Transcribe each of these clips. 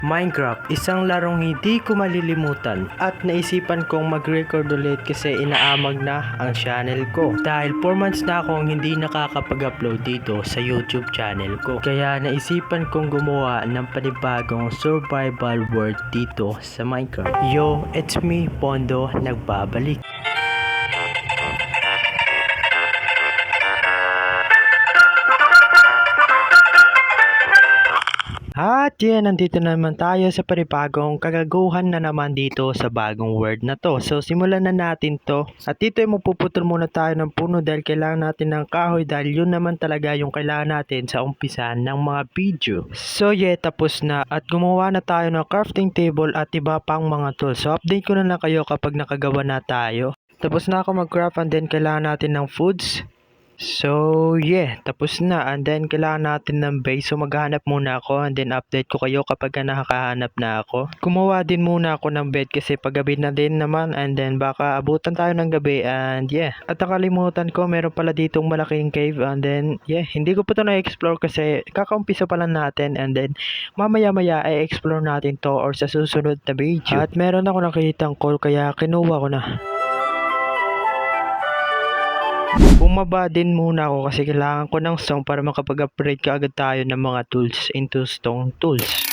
Minecraft, isang larong hindi ko malilimutan at naisipan kong mag-record ulit kasi inaamag na ang channel ko dahil 4 months na akong hindi nakakapag-upload dito sa YouTube channel ko. Kaya naisipan kong gumawa ng panibagong survival world dito sa Minecraft. Yo, it's me, Pondo, nagbabalik. At yan, nandito naman tayo sa panibagong kagaguhan na naman dito sa bagong world na to. So simulan na natin to. At dito ay magpuputol muna tayo ng puno dahil kailangan natin ng kahoy dahil yun naman talaga yung kailangan natin sa umpisa ng mga video. So yeah, tapos na at gumawa na tayo ng crafting table at iba pang mga tools. So update ko na lang kayo kapag nakagawa na tayo. Tapos na ako mag-craft and then kailangan natin ng foods. So yeah, tapos na and then kailangan natin ng base. So maghahanap muna ako and then update ko kayo kapag nakakahanap na ako. Gumawa din muna ako ng bed kasi paggabi na din naman and then baka abutan tayo ng gabi and yeah. At nakalimutan ko meron pala ditong malaking cave and then yeah, hindi ko pa ito na-explore kasi kakaumpisa pa lang natin and then mamaya ay explore natin to or sa susunod na video. At meron ako nakitang coal kaya kinuha ko na. Bumaba din muna ako kasi kailangan ko ng stone para makapag-upgrade kaagad tayo ng mga tools into stone tools.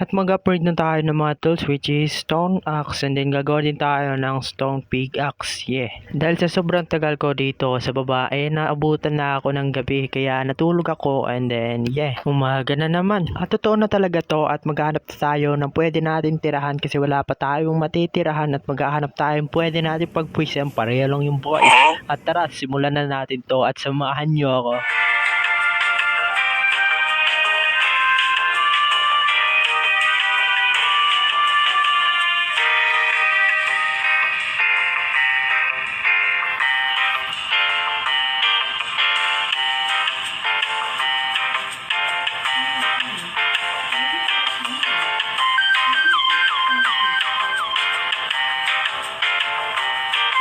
At mag-upgrade na tayo ng mga tools which is stone axe and then gagawa din tayo ng stone pickaxe. Yeah. Dahil sa sobrang tagal ko dito sa baba ay naabutan na ako ng gabi kaya natulog ako and then yeah, umaga na naman. At totoo na talaga to at maghahanap tayo ng pwede natin tirahan kasi wala pa tayong matitirahan at maghahanap tayong pwede natin pagpwisan. Pareho lang yung boys. At tara, simulan na natin to at samahan nyo ako.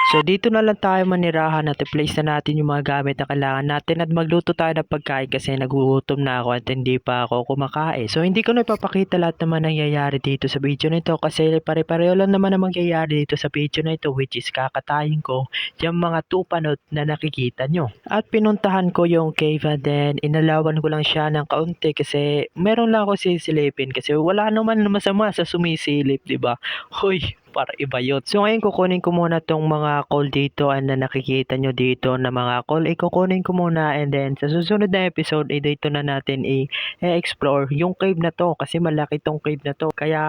So dito na lang tayo manirahan at i-place na natin yung mga gamit na kailangan natin at magluto tayo ng pagkain kasi nagugutom na ako at hindi pa ako kumakain. So hindi ko na ipapakita lahat naman nangyayari dito sa video na ito kasi pare-pareho lang naman ang mangyayari dito sa video na ito which is kakatayin ko yung mga tupanot na nakikita nyo. At pinuntahan ko yung cave and then inalawan ko lang siya ng kaunti kasi meron lang ako sisilipin kasi wala naman masama sa sumisilip, diba? Hoy! Para iba yun. So ngayon kukunin ko muna tong mga coal dito and na nakikita nyo dito na mga coal. Kukunin ko muna and then sa susunod na episode dito na natin i-explore yung cave na to kasi malaki tong cave na to. Kaya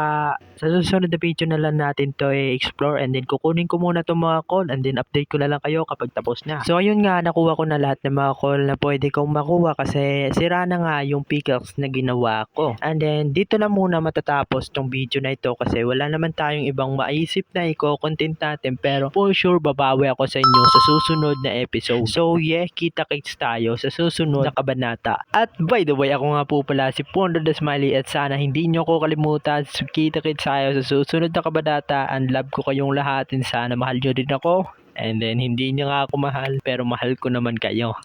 sa susunod na video na lang natin to i-explore and then kukunin ko muna tong mga coal and then update ko na lang kayo kapag tapos na. So ayun nga, nakuha ko na lahat ng mga coal na pwede kong makuha kasi sira na nga yung pickaxe na ginawa ko. And then dito na muna matatapos tong video na ito kasi wala naman tayong ibang maisip na i-content natin pero for sure babawi ako sa inyo sa susunod na episode. So yeah, kita-kits tayo sa susunod na kabanata. At by the way, ako nga po pala si Pondo the Smiley at sana hindi nyo ko kalimutan. Kita-kits tayo sa susunod na kabanata and love ko kayong lahat and sana mahal nyo din ako and then hindi nyo nga ako mahal pero mahal ko naman kayo.